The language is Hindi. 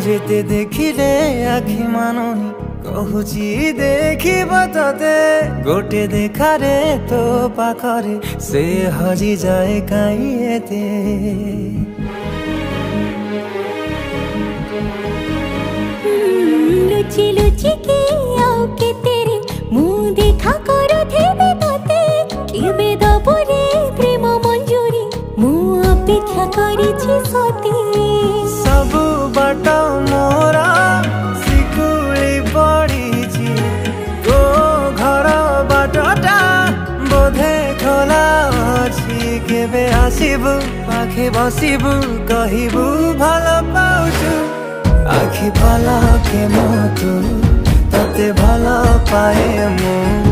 जेते देखिले आखि मानुनी कहूची देखिब तते गोटे देखारे तो पाखरे से हजी जाए काई एते लुचि लुचि के आउ के तेरे मुँह देखा करो थे तते केबे दबरे प्रेम मंजूरी मुँह अपेक्षा करिछि सती सब बाट मोरा सिकुली पड़ी तो घर बाटटा बोधे खोला अच्छी केबे आसिबु पाखे बसिबु कहिबु भल पाउछु आखि भल के मो तू तते भल पाए मु।